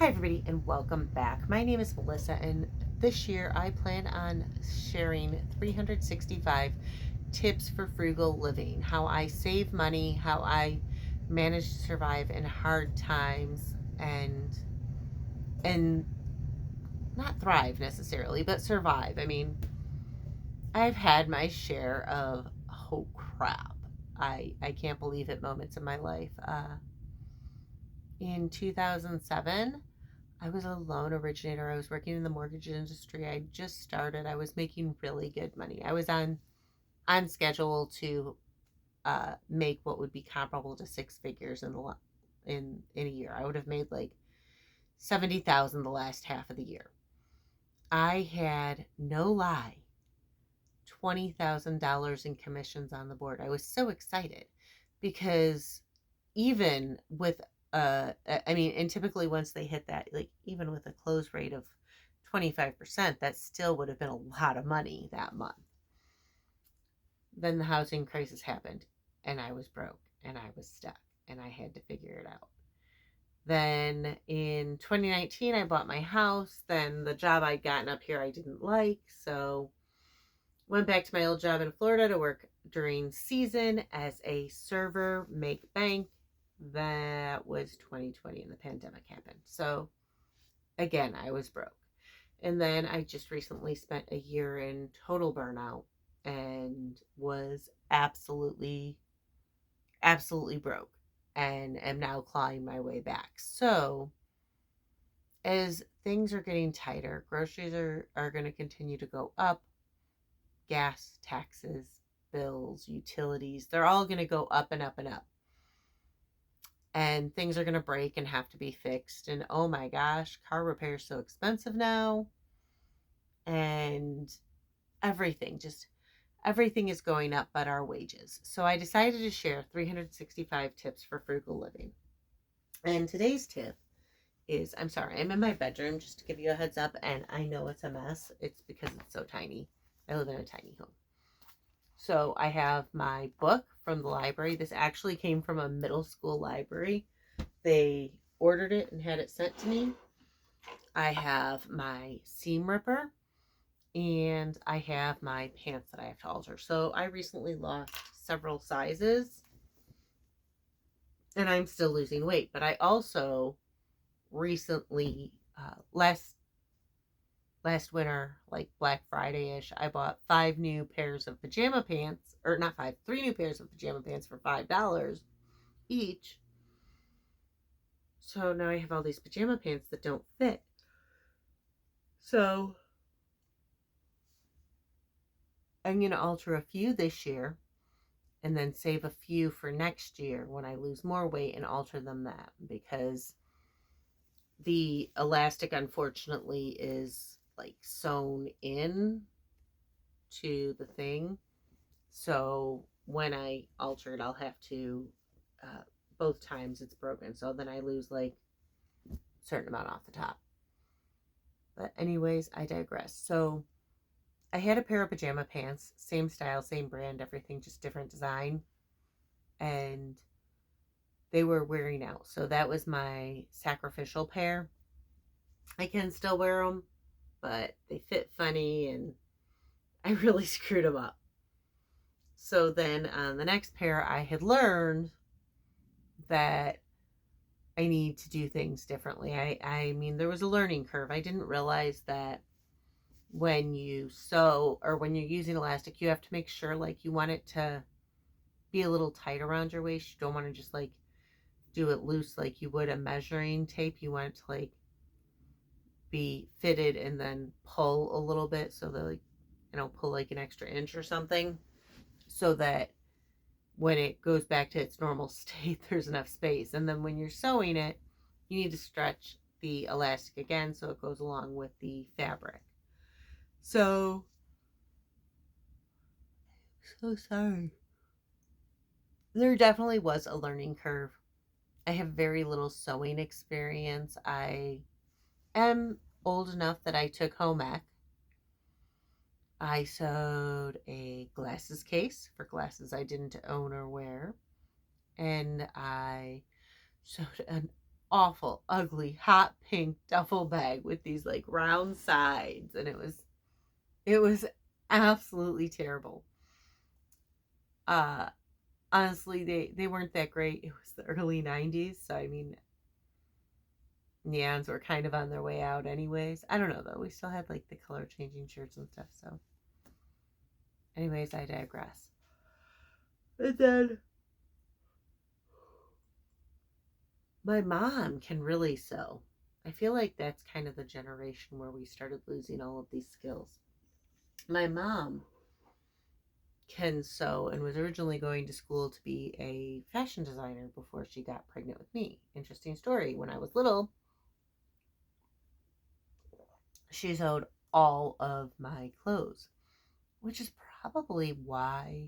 Hi, everybody, and welcome back. My name is Melissa, and this year I plan on sharing 365 tips for frugal living, how I save money, how I manage to survive in hard times, and not thrive necessarily, but survive. I mean, I've had my share of oh crap. I can't believe it moments in my life. In 2007, I was a loan originator. I was working in the mortgage industry. I just started. I was making really good money. I was on schedule to make what would be comparable to six figures in a year. I would have made like 70,000 the last half of the year. I had no lie $20,000 in commissions on the board. I was so excited because even with I mean, and typically once they hit that, like even with a close rate of 25%, that still would have been a lot of money that month. Then the housing crisis happened, and I was broke, and I was stuck, and I had to figure it out. Then in 2019, I bought my house. Then the job I'd gotten up here I didn't like, so went back to my old job in Florida to work during season as a server, make bank. That was 2020 and the pandemic happened. So again, I was broke. And then I just recently spent a year in total burnout and was absolutely broke and am now clawing my way back. So as things are getting tighter, groceries are going to continue to go up, gas, taxes, bills, utilities, they're all going to go up and up and up. And things are going to break and have to be fixed. And oh my gosh, car repair is so expensive now. And just everything is going up but our wages. So I decided to share 365 tips for frugal living. And today's tip is I'm sorry, I'm in my bedroom just to give you a heads up, and I know it's a mess. It's because it's so tiny. I live in a tiny home. So I have my book from the library. This actually came from a middle school library. They ordered it and had it sent to me. I have my seam ripper and I have my pants that I have to alter. So I recently lost several sizes and I'm still losing weight. But I also recently, last winter, like Black Friday ish, I bought 5 new pairs of pajama pants, or not five, 3 new pairs of pajama pants for $5 each. So now I have all these pajama pants that don't fit. So I'm going to alter a few this year and then save a few for next year when I lose more weight and alter them that because the elastic unfortunately is like sewn in to the thing. So when I alter it, I'll have to both times it's broken. So then I lose like a certain amount off the top. But anyways, I digress. So I had a pair of pajama pants, same style, same brand, everything, just different design. And they were wearing out. So that was my sacrificial pair. I can still wear them, but they fit funny and I really screwed them up. So then on the next pair, I had learned that I need to do things differently. I mean, there was a learning curve. I didn't realize that when you sew or when you're using elastic, you have to make sure like you want it to be a little tight around your waist. You don't want to just like do it loose like you would a measuring tape. You want it to like be fitted and then pull a little bit so that like pull like an extra inch or something so that when it goes back to its normal state there's enough space. And then when you're sewing it, you need to stretch the elastic again so it goes along with the fabric. So sorry. There definitely was a learning curve. I have very little sewing experience. I am old enough that I took home ec. I sewed a glasses case for glasses I didn't own or wear. And I sewed awful, ugly, hot pink duffel bag with these like round sides, and it was absolutely terrible. Uh Honestly, they weren't that great. It was the early 90s, so I mean, neons were kind of on their way out anyways. I don't know though. We still had like the color changing shirts and stuff, so anyways, I digress. And then my mom can really sew. I feel like that's kind of the generation where we started losing all of these skills. My mom can sew and was originally going to school to be a fashion designer before she got pregnant with me. Interesting story. When I was little, she sewed all of my clothes, which is probably why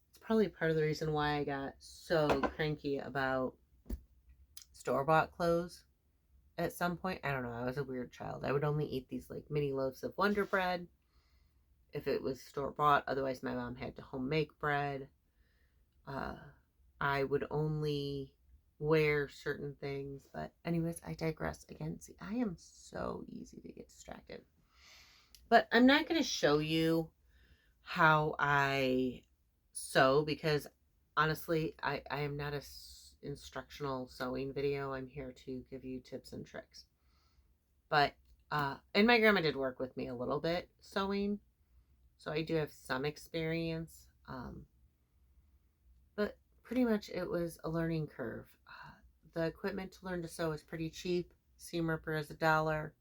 it's probably part of the reason why I got so cranky about store bought clothes at some point. I don't know. I was a weird child. I would only eat these like mini loaves of Wonder Bread if it was store bought. Otherwise, my mom had to home make bread. Uh, I would only wear certain things. But, anyways, I digress again. See, I am so easy to get distracted. But I'm not going to show you how I sew because honestly, I am not a instructional sewing video. I'm here to give you tips and tricks. But, and my grandma did work with me a little bit sewing, so I do have some experience. But pretty much it was a learning curve. The equipment to learn to sew is pretty cheap. Seam ripper is $1.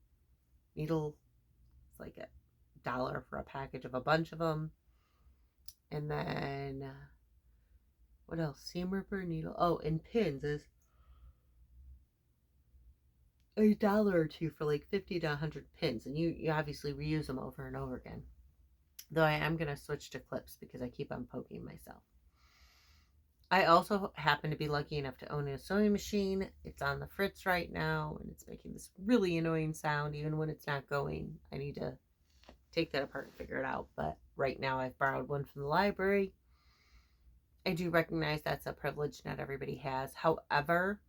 Needle is like $1 for a package of a bunch of them. And then what else? Seam ripper, needle. Oh, and pins is $1 or two for like 50 to 100 pins, and you obviously reuse them over and over again. Though I am gonna switch to clips because I keep on poking myself. I also happen to be lucky enough to own a sewing machine. It's on the fritz right now, and it's making this really annoying sound even when it's not going. I need to take that apart and figure it out. But right now, I've borrowed one from the library. I do recognize that's a privilege not everybody has. However,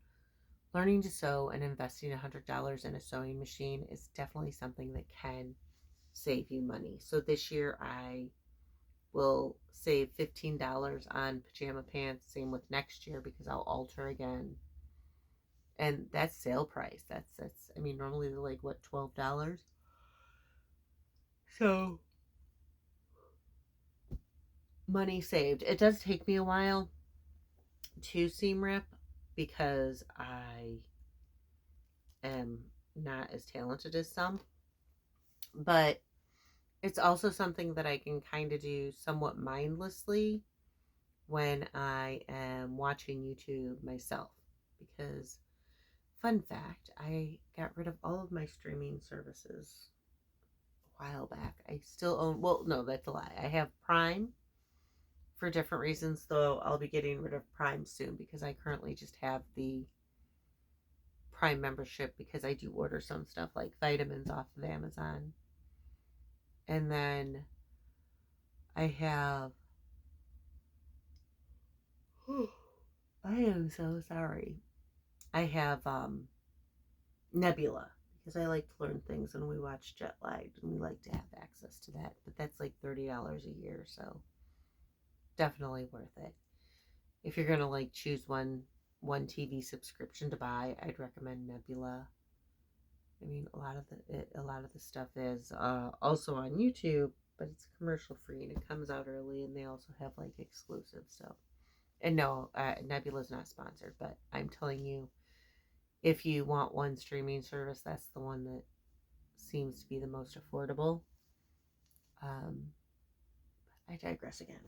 learning to sew and investing $100 in a sewing machine is definitely something that can save you money. So this year I will save $15 on pajama pants. Same with next year because I'll alter again. And that's sale price. That's I mean normally they're like what, $12? So money saved. It does take me a while to seam rip because I am not as talented as some. But it's also something that I can kind of do somewhat mindlessly when I am watching YouTube myself. Because, fun fact, I got rid of all of my streaming services a while back. I still own, well, no, that's a lie. I have Prime for different reasons, though I'll be getting rid of Prime soon because I currently just have the Prime membership because I do order some stuff like vitamins off of Amazon. And then I have, I am so sorry. I have Nebula because I like to learn things when we watch Jet Lagged and we like to have access to that. But that's like $30 a year, so definitely worth it. If you're gonna like choose one TV subscription to buy, I'd recommend Nebula. I mean, a lot of the stuff is also on YouTube, but it's commercial free and it comes out early, and they also have like exclusives. So, and no, Nebula's not sponsored, but I'm telling you, if you want one streaming service, that's the one that seems to be the most affordable. Um, I digress again.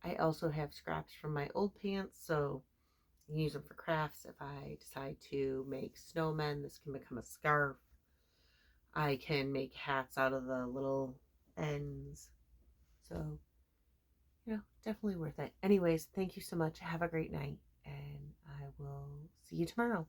I also have scraps from my old pants, so I can use them for crafts. If I decide to make snowmen, this can become a scarf. I can make hats out of the little ends. So, definitely worth it. Anyways, thank you so much. Have a great night, and I will see you tomorrow.